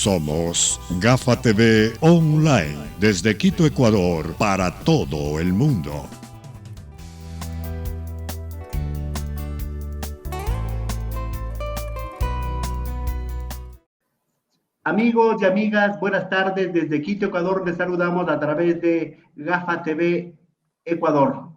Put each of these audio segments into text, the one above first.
Somos Gafa TV Online, desde Quito, Ecuador, para todo el mundo. Amigos y amigas, buenas tardes. Desde Quito, Ecuador, les saludamos a través de Gafa TV Ecuador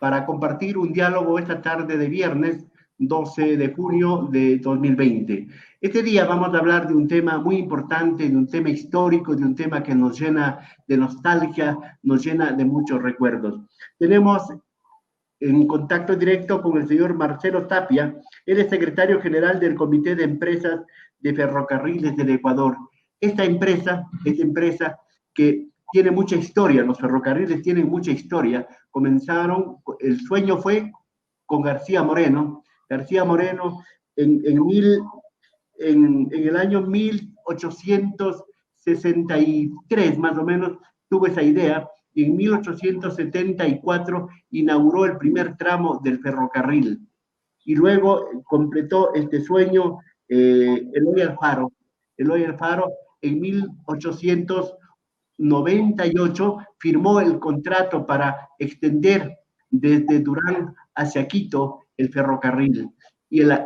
para compartir un diálogo esta tarde de viernes 12 de junio de 2020. Este día vamos a hablar de un tema muy importante, de un tema histórico, de un tema que nos llena de nostalgia, nos llena de muchos recuerdos. Tenemos en contacto directo con el señor Marcelo Tapia. Él es secretario general del Comité de Empresas de Ferrocarriles del Ecuador. Esta empresa que tiene mucha historia, los ferrocarriles tienen mucha historia. Comenzaron, el sueño fue con García Moreno. García Moreno en el año 1863, más o menos, tuvo esa idea, y en 1874 inauguró el primer tramo del ferrocarril. Y luego completó este sueño Eloy Alfaro. Eloy Alfaro en 1898 firmó el contrato para extender desde Durán hacia Quito el ferrocarril. Y la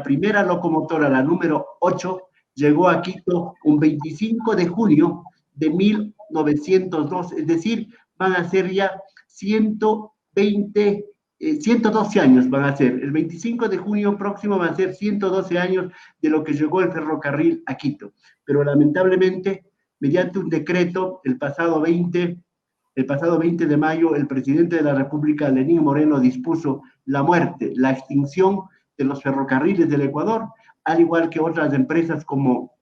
primera locomotora, la número 8, llegó a Quito un 25 de junio de 1902, es decir, van a ser ya 112 años van a ser. El 25 de junio próximo van a ser 112 años de lo que llegó el ferrocarril a Quito. Pero lamentablemente, mediante un decreto, el pasado 20 de mayo, el presidente de la República, Lenín Moreno, dispuso la muerte, la extinción de los ferrocarriles del Ecuador, al igual que otras empresas como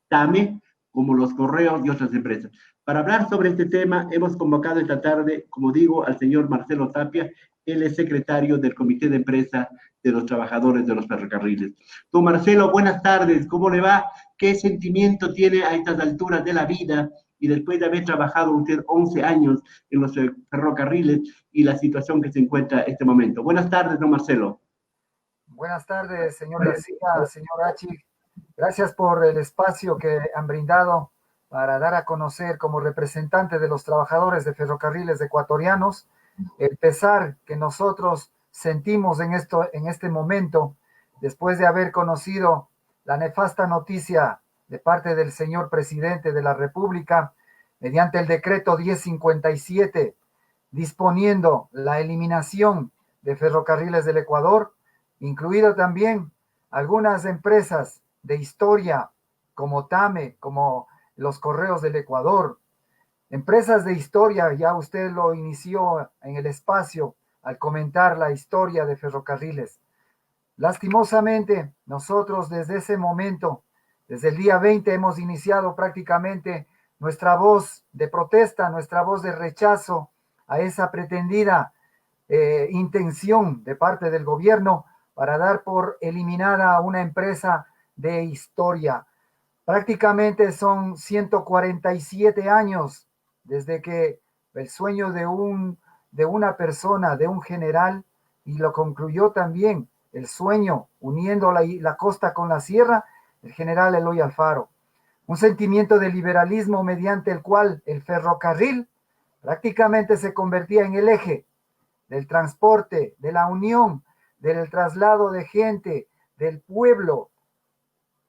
TAME, como los correos y otras empresas. Para hablar sobre este tema, hemos convocado esta tarde, como digo, al señor Marcelo Tapia. Él es secretario del Comité de Empresa de los Trabajadores de los Ferrocarriles. Don Marcelo, buenas tardes. ¿Cómo le va? ¿Qué sentimiento tiene a estas alturas de la vida y después de haber trabajado usted 11 años en los ferrocarriles y la situación que se encuentra en este momento? Buenas tardes, don Marcelo. Buenas tardes, señor García, señor Achi. Gracias por el espacio que han brindado para dar a conocer como representante de los trabajadores de ferrocarriles ecuatorianos el pesar que nosotros sentimos en este momento, después de haber conocido la nefasta noticia de parte del señor presidente de la República, mediante el decreto 1057, disponiendo la eliminación de Ferrocarriles del Ecuador, incluido también algunas empresas de historia como TAME, como los Correos del Ecuador. Empresas de historia, ya usted lo inició en el espacio al comentar la historia de ferrocarriles. Lastimosamente, nosotros desde ese momento, desde el día 20, hemos iniciado prácticamente nuestra voz de protesta, nuestra voz de rechazo a esa pretendida intención de parte del gobierno para dar por eliminada a una empresa de historia. Prácticamente son 147 años desde que el sueño de una persona, de un general, y lo concluyó también el sueño uniendo la costa con la sierra, el general Eloy Alfaro. Un sentimiento de liberalismo mediante el cual el ferrocarril prácticamente se convertía en el eje del transporte, de la unión, del traslado de gente, del pueblo.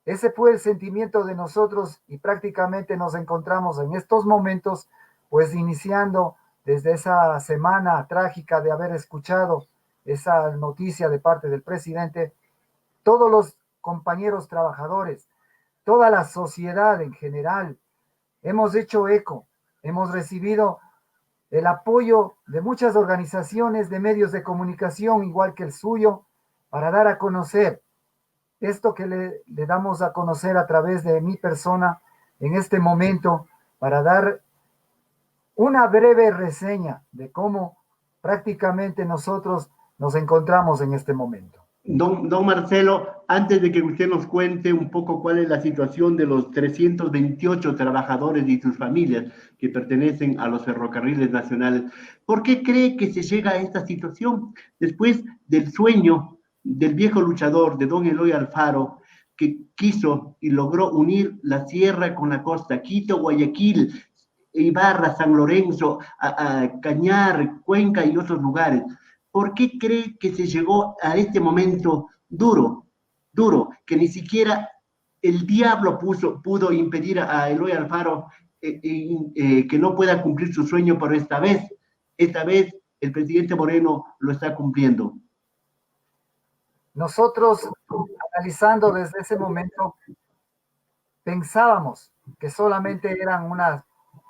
Ese fue el sentimiento de nosotros y prácticamente nos encontramos en estos momentos, pues iniciando desde esa semana trágica de haber escuchado esa noticia de parte del presidente, todos los compañeros trabajadores, toda la sociedad en general, hemos hecho eco, hemos recibido el apoyo de muchas organizaciones de medios de comunicación, igual que el suyo, para dar a conocer esto que le damos a conocer a través de mi persona en este momento, para dar una breve reseña de cómo prácticamente nosotros nos encontramos en este momento. Don Marcelo, antes de que usted nos cuente un poco cuál es la situación de los 328 trabajadores y sus familias que pertenecen a los ferrocarriles nacionales, ¿por qué cree que se llega a esta situación después del sueño del viejo luchador, de don Eloy Alfaro, que quiso y logró unir la sierra con la costa, Quito, Guayaquil, Ibarra, San Lorenzo, a Cañar, Cuenca y otros lugares. ¿Por qué cree que se llegó a este momento duro, que ni siquiera el diablo pudo impedir a Eloy Alfaro que no pueda cumplir su sueño, pero esta vez el presidente Moreno lo está cumpliendo? Nosotros, analizando desde ese momento, pensábamos que solamente eran una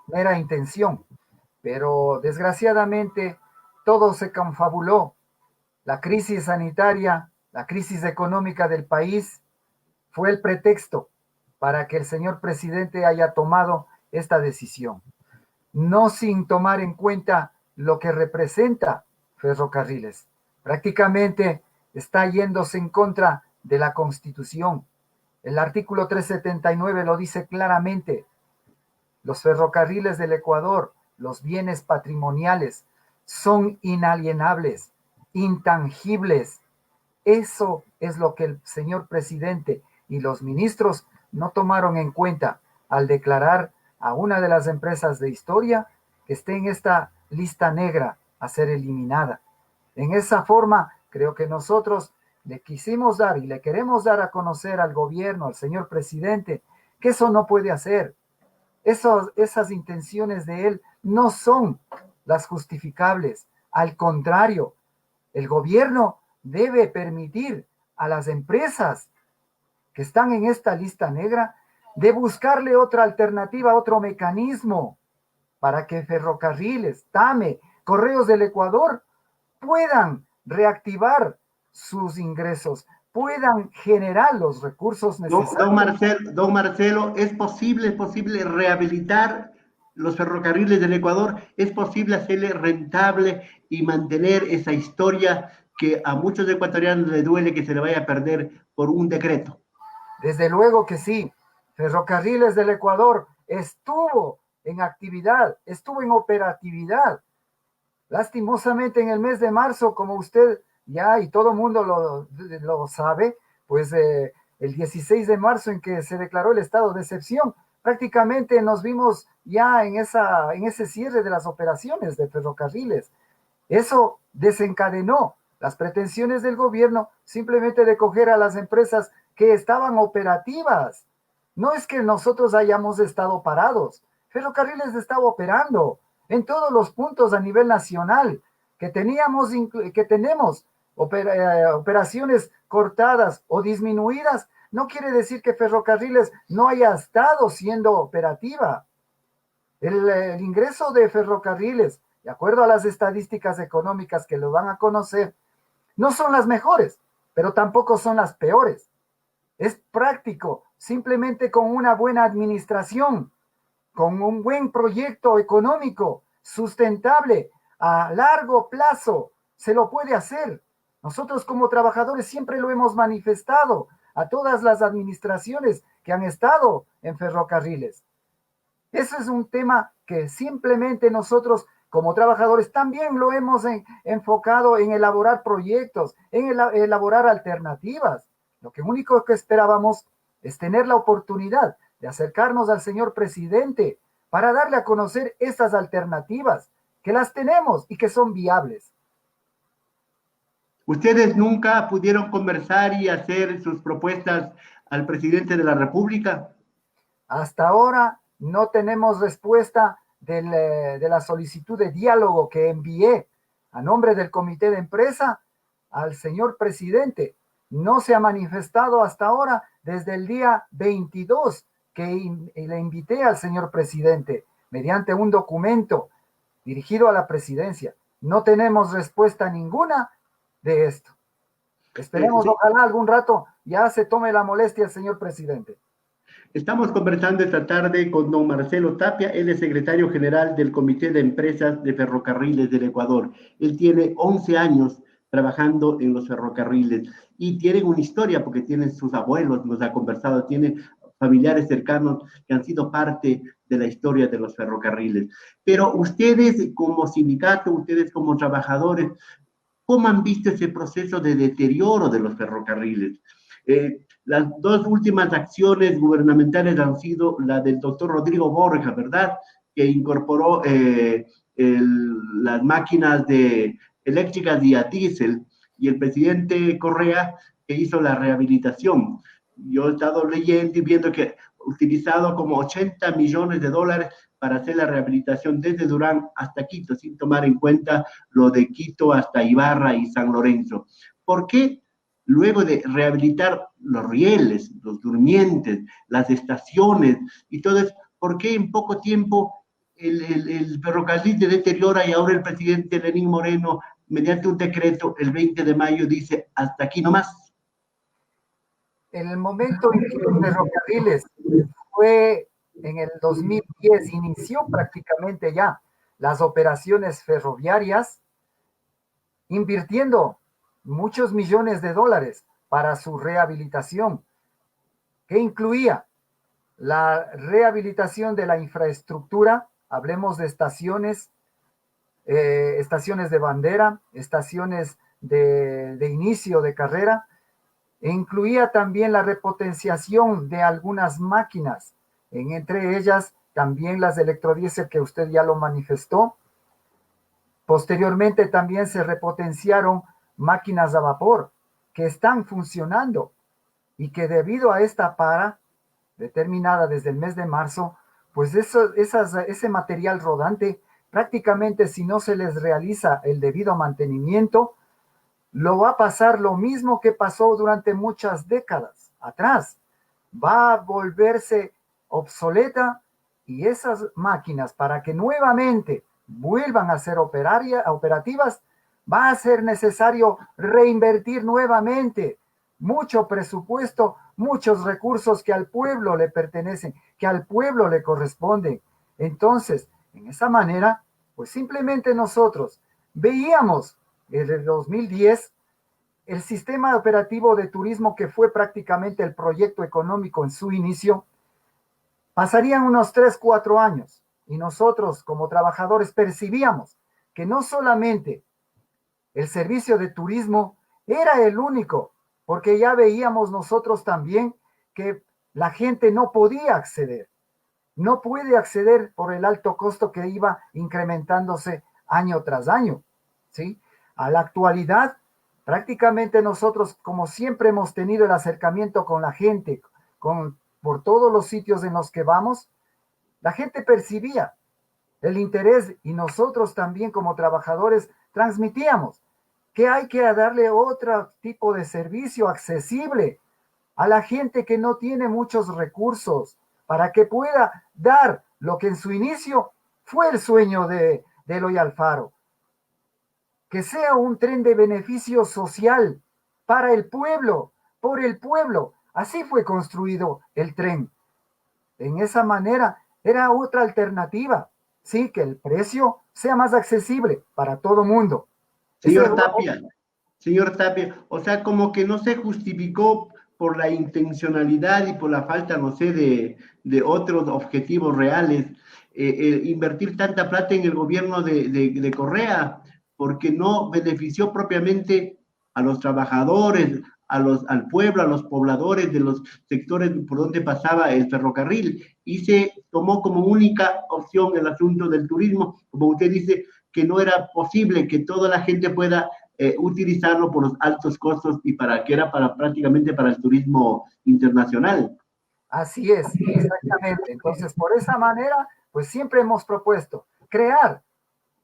mera intención, pero desgraciadamente todo se confabuló. La crisis sanitaria, la crisis económica del país fue el pretexto para que el señor presidente haya tomado esta decisión, no sin tomar en cuenta lo que representa Ferrocarriles. Prácticamente está yéndose en contra de la Constitución. El artículo 379 lo dice claramente. Los ferrocarriles del Ecuador, los bienes patrimoniales, son inalienables, intangibles. Eso es lo que el señor presidente y los ministros no tomaron en cuenta al declarar a una de las empresas de historia que esté en esta lista negra a ser eliminada. En esa forma, creo que nosotros le quisimos dar y le queremos dar a conocer al gobierno, al señor presidente, que eso no puede hacer. Esas intenciones de él no son las justificables. Al contrario, el gobierno debe permitir a las empresas que están en esta lista negra de buscarle otra alternativa, otro mecanismo para que Ferrocarriles, TAME, Correos del Ecuador puedan reactivar sus ingresos, puedan generar los recursos necesarios. Don Marcelo, ¿es posible rehabilitar los ferrocarriles del Ecuador? ¿Es posible hacerle rentable y mantener esa historia que a muchos ecuatorianos les duele que se le vaya a perder por un decreto? Desde luego que sí. Ferrocarriles del Ecuador estuvo en actividad, estuvo en operatividad. Lastimosamente en el mes de marzo, como usted ya y todo el mundo lo sabe, pues el 16 de marzo en que se declaró el estado de excepción, prácticamente nos vimos ya en ese cierre de las operaciones de ferrocarriles. Eso desencadenó las pretensiones del gobierno simplemente de coger a las empresas que estaban operativas. No es que nosotros hayamos estado parados. Ferrocarriles estaba operando en todos los puntos a nivel nacional, que tenemos operaciones cortadas o disminuidas, no quiere decir que Ferrocarriles no haya estado siendo operativa. El ingreso de Ferrocarriles, de acuerdo a las estadísticas económicas que lo van a conocer, no son las mejores, pero tampoco son las peores. Es práctico, simplemente con una buena administración, con un buen proyecto económico, sustentable, a largo plazo, se lo puede hacer. Nosotros como trabajadores siempre lo hemos manifestado a todas las administraciones que han estado en ferrocarriles. Eso es un tema que simplemente nosotros como trabajadores también lo hemos enfocado en elaborar proyectos, en elaborar alternativas. Lo que único que esperábamos es tener la oportunidad de acercarnos al señor presidente para darle a conocer estas alternativas, que las tenemos y que son viables. ¿Ustedes nunca pudieron conversar y hacer sus propuestas al presidente de la República? Hasta ahora no tenemos respuesta de la solicitud de diálogo que envié a nombre del comité de empresa al señor presidente. No se ha manifestado hasta ahora desde el día 22 que le invité al señor presidente mediante un documento dirigido a la presidencia. No tenemos respuesta ninguna de esto. Esperemos, ojalá algún rato ya se tome la molestia el señor presidente. Estamos conversando esta tarde con don Marcelo Tapia, él es secretario general del Comité de Empresas de Ferrocarriles del Ecuador. Él tiene 11 años trabajando en los ferrocarriles y tienen una historia porque tienen sus abuelos, nos ha conversado, tiene familiares cercanos que han sido parte de la historia de los ferrocarriles. Pero ustedes como sindicato, ustedes como trabajadores, ¿cómo han visto ese proceso de deterioro de los ferrocarriles? Las dos últimas acciones gubernamentales han sido la del doctor Rodrigo Borja, ¿verdad? Que incorporó las máquinas eléctricas y a diésel, y el presidente Correa que hizo la rehabilitación. Yo he estado leyendo y viendo que ha utilizado como 80 millones de dólares para hacer la rehabilitación desde Durán hasta Quito, sin tomar en cuenta lo de Quito hasta Ibarra y San Lorenzo. ¿Por qué luego de rehabilitar los rieles, los durmientes, las estaciones y todo eso, por qué en poco tiempo el ferrocarril se deteriora y ahora el presidente Lenín Moreno, mediante un decreto, el 20 de mayo, dice hasta aquí nomás? En el momento en que los ferrocarriles fue en el 2010, inició prácticamente ya las operaciones ferroviarias, invirtiendo muchos millones de dólares para su rehabilitación, que incluía la rehabilitación de la infraestructura, hablemos de estaciones, estaciones de bandera, estaciones de inicio de carrera, e incluía también la repotenciación de algunas máquinas, entre ellas también las de electrodiesel que usted ya lo manifestó. Posteriormente también se repotenciaron máquinas a vapor que están funcionando y que debido a esta para determinada desde el mes de marzo, pues ese material rodante prácticamente, si no se les realiza el debido mantenimiento, lo va a pasar lo mismo que pasó durante muchas décadas atrás. Va a volverse obsoleta y esas máquinas, para que nuevamente vuelvan a ser operativas, va a ser necesario reinvertir nuevamente mucho presupuesto, muchos recursos que al pueblo le pertenecen, que al pueblo le corresponden. Entonces, en esa manera, pues simplemente nosotros veíamos desde el 2010 el sistema operativo de turismo, que fue prácticamente el proyecto económico en su inicio. Pasarían unos 3, 4 años y nosotros como trabajadores percibíamos que no solamente el servicio de turismo era el único, porque ya veíamos nosotros también que la gente no podía acceder, no puede acceder por el alto costo que iba incrementándose año tras año, ¿sí? A la actualidad, prácticamente nosotros, como siempre hemos tenido el acercamiento con la gente, por todos los sitios en los que vamos, la gente percibía el interés y nosotros también como trabajadores transmitíamos que hay que darle otro tipo de servicio accesible a la gente que no tiene muchos recursos, para que pueda dar lo que en su inicio fue el sueño de Eloy Alfaro, que sea un tren de beneficio social para el pueblo, por el pueblo. Así fue construido el tren. En esa manera era otra alternativa, sí, que el precio sea más accesible para todo mundo. Señor Tapia, o sea, como que no se justificó por la intencionalidad y por la falta, no sé, de otros objetivos reales, invertir tanta plata en el gobierno de Correa, porque no benefició propiamente a los trabajadores, al pueblo, a los pobladores de los sectores por donde pasaba el ferrocarril, y se tomó como única opción el asunto del turismo, como usted dice, que no era posible que toda la gente pueda utilizarlo por los altos costos y que era prácticamente para el turismo internacional. Así es, exactamente. Entonces, por esa manera, pues siempre hemos propuesto crear,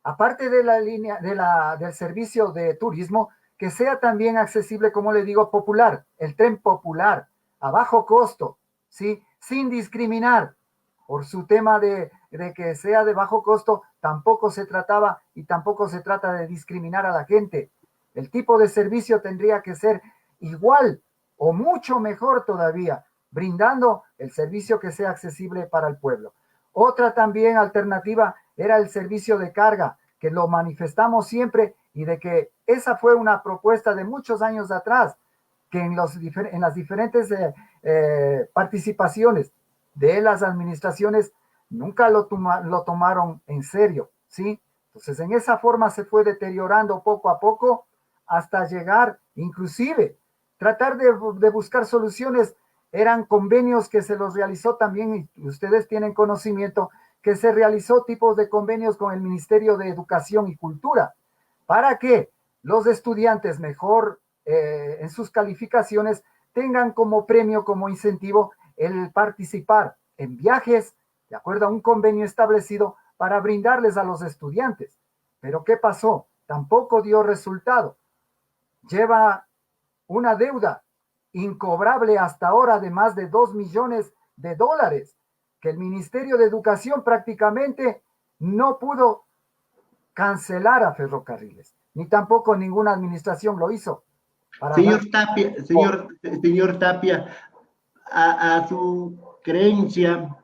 aparte de la línea del servicio de turismo, que sea también accesible, como le digo, popular, el tren popular, a bajo costo, ¿sí? Sin discriminar. Por su tema de que sea de bajo costo, tampoco se trataba y tampoco se trata de discriminar a la gente. El tipo de servicio tendría que ser igual o mucho mejor todavía, brindando el servicio que sea accesible para el pueblo. Otra también alternativa era el servicio de carga, que lo manifestamos siempre, y de que esa fue una propuesta de muchos años atrás, que en las diferentes participaciones de las administraciones nunca lo tomaron en serio, ¿sí? Entonces, en esa forma se fue deteriorando poco a poco hasta llegar, inclusive, tratar de buscar soluciones. Eran convenios que se los realizó también, y ustedes tienen conocimiento, que se realizó tipos de convenios con el Ministerio de Educación y Cultura, para que los estudiantes mejor en sus calificaciones tengan como premio, como incentivo, el participar en viajes, de acuerdo a un convenio establecido, para brindarles a los estudiantes. Pero ¿qué pasó? Tampoco dio resultado. Lleva una deuda incobrable hasta ahora de más de $2 millones, que el Ministerio de Educación prácticamente no pudo cancelar a Ferrocarriles, ni tampoco ninguna administración lo hizo. Señor Tapia, a su creencia,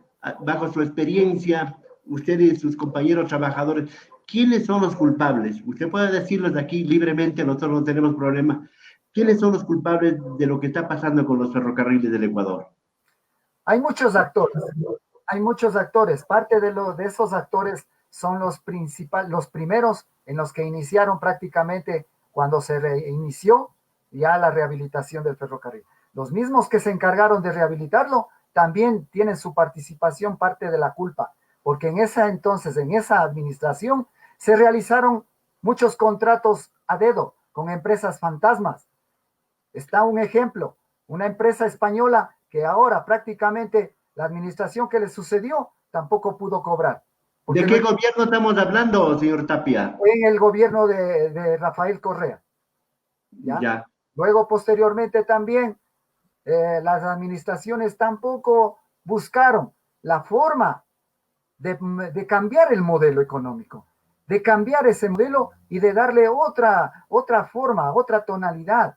bajo su experiencia, usted y sus compañeros trabajadores, ¿quiénes son los culpables? Usted puede decirlos de aquí libremente, nosotros no tenemos problema. ¿Quiénes son los culpables de lo que está pasando con los ferrocarriles del Ecuador? Hay muchos actores. Parte de esos actores son los primeros en los que iniciaron prácticamente cuando se reinició ya la rehabilitación del ferrocarril. Los mismos que se encargaron de rehabilitarlo también tienen su participación, parte de la culpa, porque en esa administración, se realizaron muchos contratos a dedo con empresas fantasmas. Está un ejemplo, una empresa española que ahora prácticamente la administración que le sucedió tampoco pudo cobrar. ¿De qué gobierno estamos hablando, señor Tapia? En el gobierno de Rafael Correa. ¿Ya? Luego, posteriormente también, las administraciones tampoco buscaron la forma de cambiar el modelo económico, de cambiar ese modelo y de darle otra forma, otra tonalidad.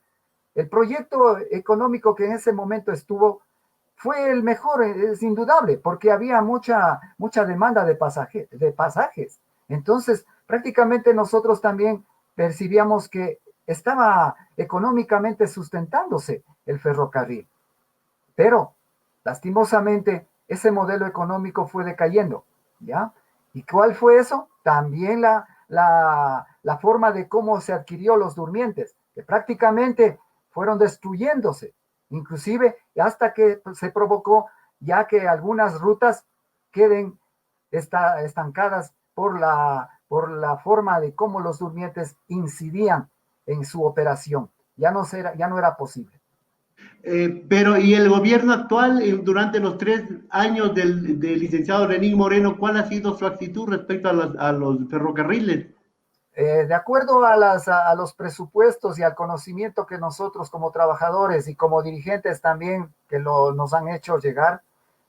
El proyecto económico que en ese momento estuvo fue el mejor, es indudable, porque había mucha demanda de pasajes. Entonces, prácticamente nosotros también percibíamos que estaba económicamente sustentándose el ferrocarril. Pero, lastimosamente, ese modelo económico fue decayendo, ¿ya? ¿Y cuál fue eso? También la forma de cómo se adquirió los durmientes, que prácticamente fueron destruyéndose, inclusive hasta que se provocó ya que algunas rutas queden estancadas por la forma de cómo los durmientes incidían en su operación. Ya no era posible. Pero, ¿y el gobierno actual, durante los 3 años del licenciado Lenín Moreno, cuál ha sido su actitud respecto a los ferrocarriles? De acuerdo a los presupuestos y al conocimiento que nosotros como trabajadores y como dirigentes también que nos han hecho llegar,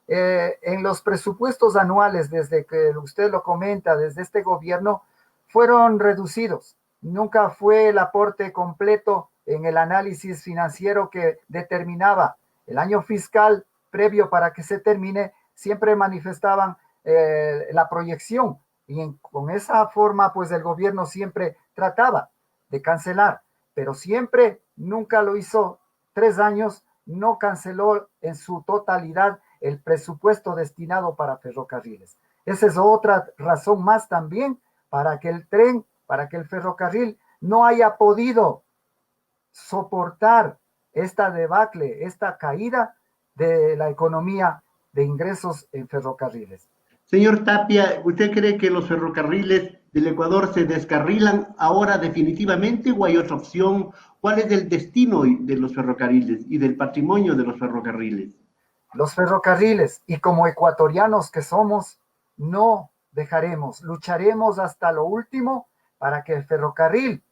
en los presupuestos anuales, desde que usted lo comenta, desde este gobierno, fueron reducidos. Nunca fue el aporte completo en el análisis financiero que determinaba el año fiscal previo para que se termine. Siempre manifestaban la proyección y con esa forma pues el gobierno siempre trataba de cancelar, pero siempre nunca lo hizo. 3 años no canceló en su totalidad el presupuesto destinado para ferrocarriles. Esa es otra razón más también para que el ferrocarril no haya podido soportar esta debacle, esta caída de la economía de ingresos en ferrocarriles. Señor Tapia, ¿usted cree que los ferrocarriles del Ecuador se descarrilan ahora definitivamente o hay otra opción? ¿Cuál es el destino de los ferrocarriles y del patrimonio de los ferrocarriles? Los ferrocarriles, y como ecuatorianos que somos, no dejaremos, lucharemos hasta lo último para que el ferrocarril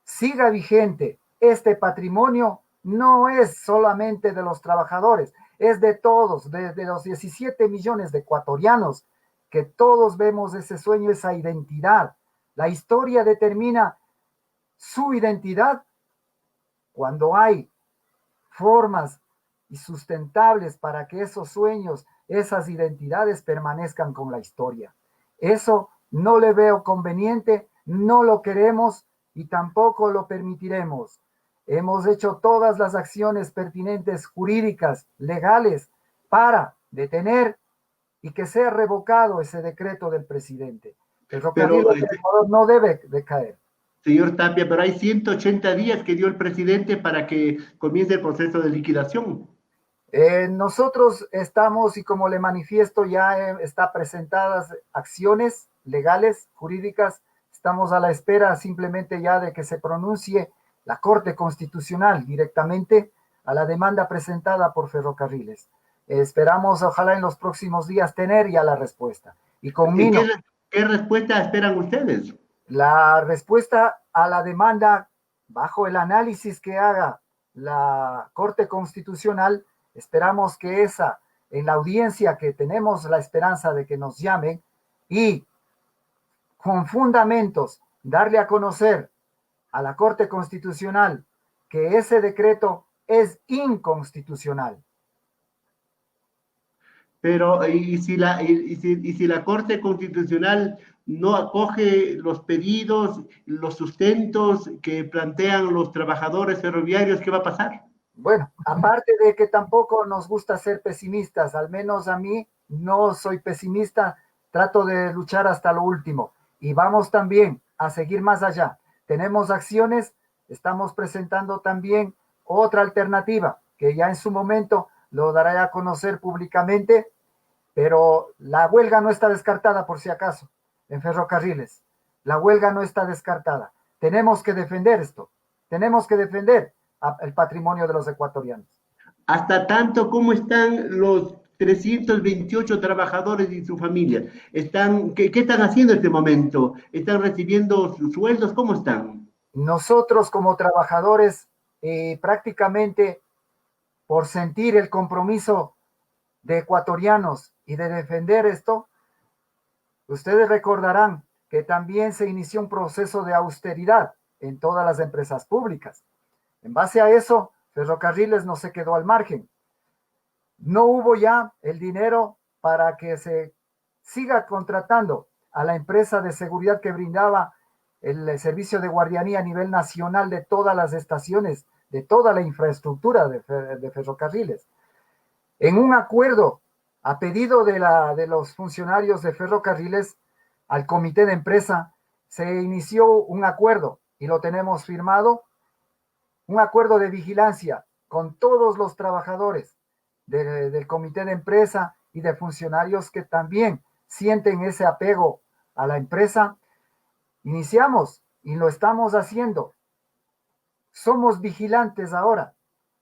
siga vigente. Este patrimonio no es solamente de los trabajadores, es de todos, de los 17 millones de ecuatorianos, que todos vemos ese sueño, esa identidad. La historia determina su identidad cuando hay formas y sustentables para que esos sueños, esas identidades permanezcan con la historia. Eso no le veo conveniente, no lo queremos y tampoco lo permitiremos. Hemos hecho todas las acciones pertinentes, jurídicas, legales, para detener y que sea revocado ese decreto del presidente. El ferrocarril no debe de caer. señor Tapia, pero hay 180 días que dio el presidente para que comience el proceso de liquidación. Nosotros estamos, y como le manifiesto, ya está presentadas acciones legales, jurídicas. Estamos a la espera simplemente ya de que se pronuncie la Corte Constitucional directamente a la demanda presentada por Ferrocarriles. Esperamos, ojalá en los próximos días, tener ya la respuesta. Y con Mino, ¿Qué respuesta esperan ustedes? la respuesta a la demanda, bajo el análisis que haga la Corte Constitucional, esperamos que esa, en la audiencia que tenemos la esperanza de que nos llamen y con fundamentos darle a conocer a la Corte Constitucional que ese decreto es inconstitucional. Pero, ¿y si la Corte Constitucional no acoge los pedidos, los sustentos que plantean los trabajadores ferroviarios, qué va a pasar? Bueno, aparte de que tampoco nos gusta ser pesimistas, al menos a mí no soy pesimista, trato de luchar hasta lo último y vamos también a seguir más allá. Tenemos acciones, estamos presentando también otra alternativa que ya en su momento lo daré a conocer públicamente, pero la huelga no está descartada por si acaso en Ferrocarriles. La huelga no está descartada. Tenemos que defender esto, tenemos que defender el patrimonio de los ecuatorianos. Hasta tanto, ¿cómo están los 328 trabajadores y su familia? ¿Qué están haciendo en este momento? ¿Están recibiendo sus sueldos? ¿Cómo están? Nosotros como trabajadores, prácticamente por sentir el compromiso de ecuatorianos y de defender esto, ustedes recordarán que también se inició un proceso de austeridad en todas las empresas públicas. En base a eso, Ferrocarriles no se quedó al margen. No hubo ya el dinero para que se siga contratando a la empresa de seguridad que brindaba el servicio de guardianía a nivel nacional de todas las estaciones, de toda la infraestructura de Ferrocarriles. En un acuerdo a pedido de los funcionarios de Ferrocarriles al comité de empresa, se inició un acuerdo y lo tenemos firmado, un acuerdo de vigilancia con todos los trabajadores del comité de empresa y de funcionarios que también sienten ese apego a la empresa. Iniciamos y lo estamos haciendo. Somos vigilantes ahora,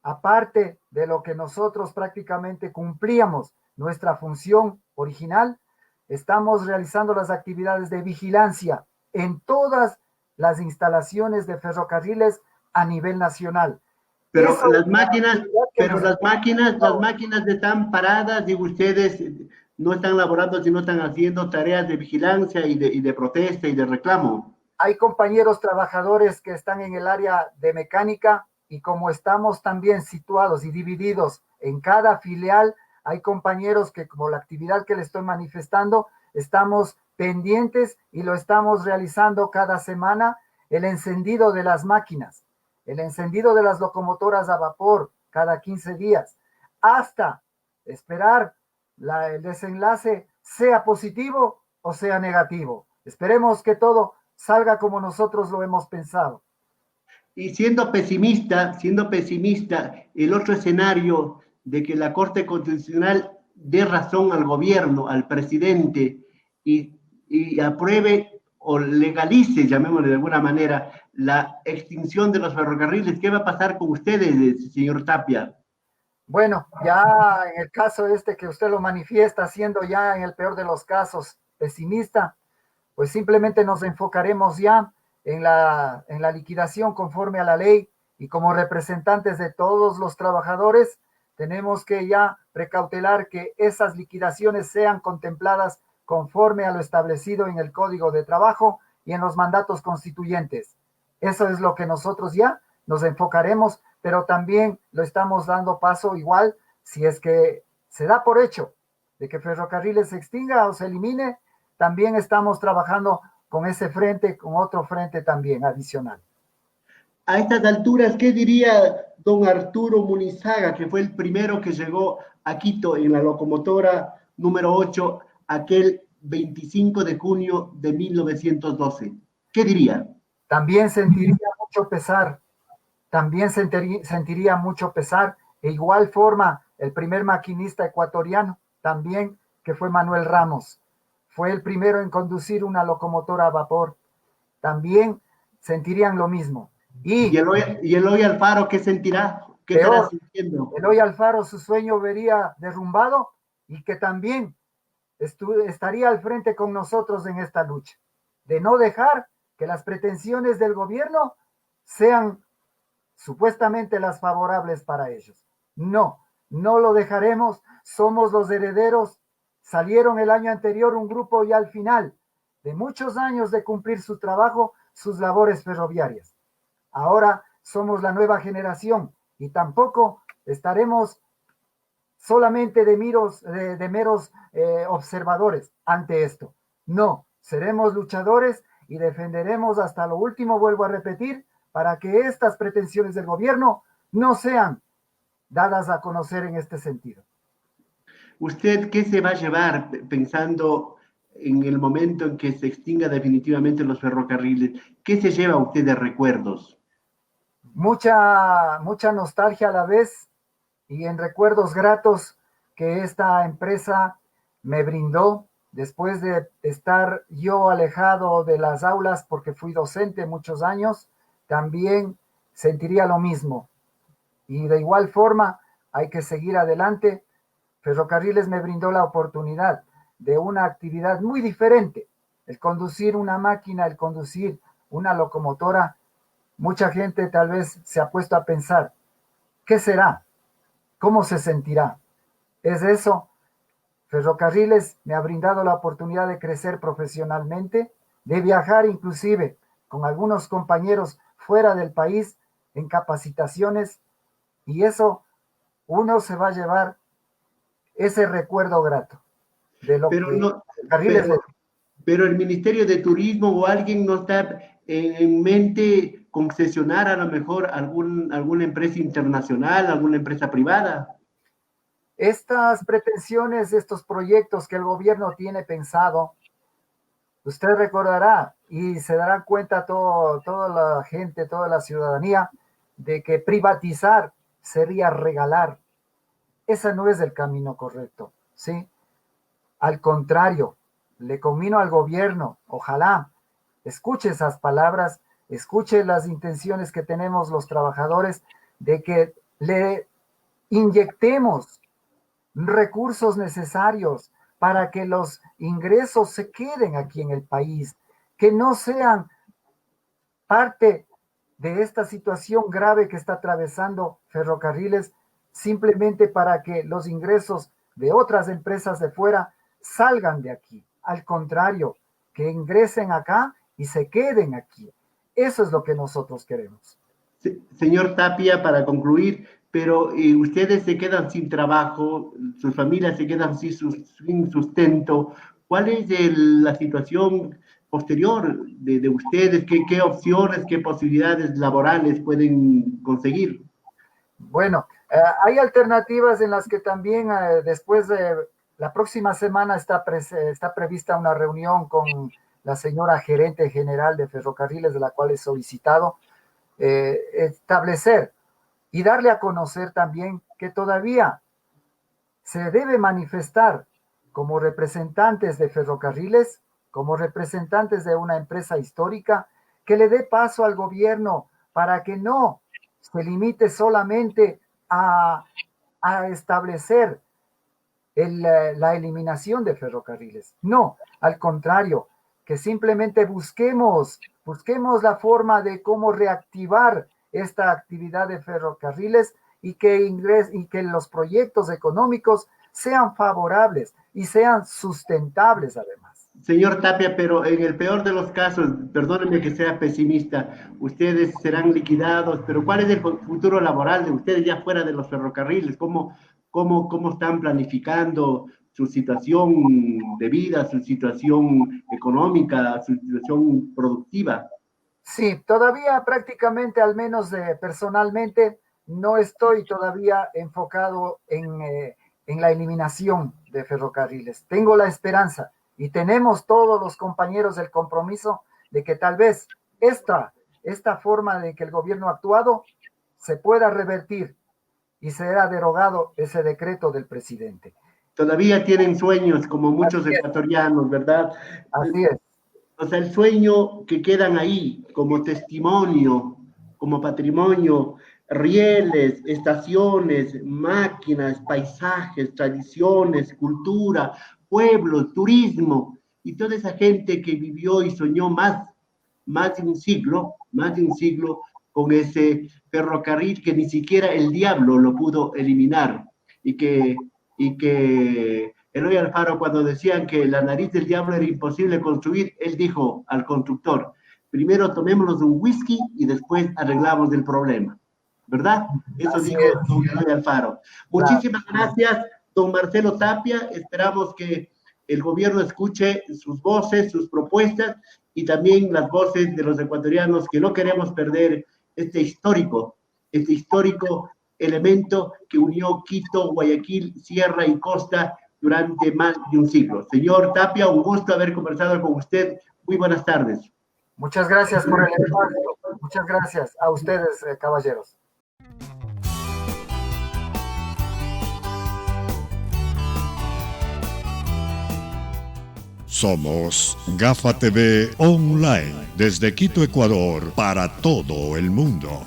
aparte de lo que nosotros prácticamente cumplíamos nuestra función original, estamos realizando las actividades de vigilancia en todas las instalaciones de Ferrocarriles a nivel nacional. Pero las máquinas están paradas y ustedes no están laborando, sino están haciendo tareas de vigilancia y de protesta y de reclamo. Hay compañeros trabajadores que están en el área de mecánica y como estamos también situados y divididos en cada filial, hay compañeros que, como la actividad que le estoy manifestando, estamos pendientes y lo estamos realizando cada semana, el encendido de las máquinas, el encendido de las locomotoras a vapor cada 15 días, hasta esperar el desenlace, sea positivo o sea negativo. Esperemos que todo salga como nosotros lo hemos pensado. Y siendo pesimista, el otro escenario de que la Corte Constitucional dé razón al gobierno, al presidente, y apruebe o legalice, llamémosle de alguna manera, la extinción de los ferrocarriles, ¿qué va a pasar con ustedes, señor Tapia? Bueno, ya en el caso que usted lo manifiesta, siendo ya en el peor de los casos pesimista, pues simplemente nos enfocaremos ya en la liquidación conforme a la ley y como representantes de todos los trabajadores tenemos que ya precautelar que esas liquidaciones sean contempladas conforme a lo establecido en el Código de Trabajo y en los mandatos constituyentes. Eso es lo que nosotros ya nos enfocaremos, pero también lo estamos dando paso igual si es que se da por hecho de que Ferrocarriles se extinga o se elimine, también estamos trabajando con ese frente, con otro frente también adicional. A estas alturas, ¿qué diría don Arturo Munizaga, que fue el primero que llegó a Quito en la locomotora número 8, aquel 25 de junio de 1912? ¿Qué diría? También sentiría mucho pesar, sentiría mucho pesar, e igual forma el primer maquinista ecuatoriano, también, que fue Manuel Ramos, fue el primero en conducir una locomotora a vapor, también sentirían lo mismo. ¿Y Eloy Alfaro qué sentirá? ¿Qué estará Peor, sintiendo? Eloy Alfaro su sueño vería derrumbado y que también estaría al frente con nosotros en esta lucha, de no dejar que las pretensiones del gobierno sean supuestamente las favorables para ellos. No, no lo dejaremos, somos los herederos. Salieron el año anterior un grupo y al final de muchos años de cumplir su trabajo, sus labores ferroviarias. Ahora somos la nueva generación y tampoco estaremos solamente de meros observadores ante esto. No, seremos luchadores y defenderemos hasta lo último, vuelvo a repetir, para que estas pretensiones del gobierno no sean dadas a conocer en este sentido. ¿Usted qué se va a llevar pensando en el momento en que se extinga definitivamente los ferrocarriles? ¿Qué se lleva usted de recuerdos? Mucha nostalgia a la vez y en recuerdos gratos que esta empresa me brindó después de estar yo alejado de las aulas porque fui docente muchos años, también sentiría lo mismo. Y de igual forma hay que seguir adelante. Ferrocarriles me brindó la oportunidad de una actividad muy diferente, el conducir una máquina, el conducir una locomotora. Mucha gente tal vez se ha puesto a pensar, ¿qué será? ¿Cómo se sentirá? Es eso. Ferrocarriles me ha brindado la oportunidad de crecer profesionalmente, de viajar inclusive con algunos compañeros fuera del país en capacitaciones, y eso uno se va a llevar ese recuerdo grato de lo Pero que no, Ferrocarriles pero, pero el Ministerio de Turismo o alguien no está en mente concesionar a lo mejor alguna empresa internacional, alguna empresa privada. estas pretensiones, estos proyectos que el gobierno tiene pensado, usted recordará y se dará cuenta toda la gente, toda la ciudadanía, de que privatizar sería regalar. Ese no es el camino correcto, ¿sí? Al contrario, le conmino al gobierno, ojalá escuche esas palabras, escuche las intenciones que tenemos los trabajadores de que le inyectemos recursos necesarios para que los ingresos se queden aquí en el país, que no sean parte de esta situación grave que está atravesando Ferrocarriles, simplemente para que los ingresos de otras empresas de fuera salgan de aquí. Al contrario, que ingresen acá y se queden aquí. Eso es lo que nosotros queremos. Señor Tapia, para concluir, pero ustedes se quedan sin trabajo, sus familias se quedan sin sustento. ¿Cuál es la situación posterior de ustedes? ¿Qué opciones, qué posibilidades laborales pueden conseguir? Bueno, hay alternativas en las que también después de la próxima semana está prevista una reunión con la señora gerente general de Ferrocarriles, de la cual he solicitado establecer y darle a conocer también que todavía se debe manifestar como representantes de Ferrocarriles, como representantes de una empresa histórica, que le dé paso al gobierno para que no se limite solamente a establecer la eliminación de ferrocarriles. No, al contrario, que simplemente busquemos la forma de cómo reactivar esta actividad de ferrocarriles y que los proyectos económicos sean favorables y sean sustentables además. Señor Tapia, pero en el peor de los casos, perdónenme que sea pesimista, ustedes serán liquidados, pero ¿cuál es el futuro laboral de ustedes ya fuera de los ferrocarriles? ¿Cómo están planificando su situación de vida, su situación económica, su situación productiva? Sí, todavía prácticamente, al menos personalmente, no estoy todavía enfocado en la eliminación de ferrocarriles. Tengo la esperanza y tenemos todos los compañeros el compromiso de que tal vez esta forma de que el gobierno ha actuado se pueda revertir y será derogado ese decreto del presidente. Todavía tienen sueños, como muchos ecuatorianos, ¿verdad? Así es. O sea, el sueño que quedan ahí como testimonio, como patrimonio, rieles, estaciones, máquinas, paisajes, tradiciones, cultura, pueblos, turismo, y toda esa gente que vivió y soñó más de un siglo, con ese ferrocarril que ni siquiera el diablo lo pudo eliminar, y que Eloy Alfaro, cuando decían que la nariz del diablo era imposible construir, él dijo al constructor: primero tomémonos un whisky y después arreglamos el problema, ¿verdad? Eso Así dijo es. don Eloy Alfaro. Muchísimas gracias, don Marcelo Tapia. Esperamos que el gobierno escuche sus voces, sus propuestas, y también las voces de los ecuatorianos, que no queremos perder este histórico elemento que unió Quito, Guayaquil, Sierra y Costa durante más de un siglo. Señor Tapia, un gusto haber conversado con usted. Muy buenas tardes. Muchas gracias por el espacio. Muchas gracias a ustedes, caballeros. Somos Gafa TV Online, desde Quito, Ecuador, para todo el mundo.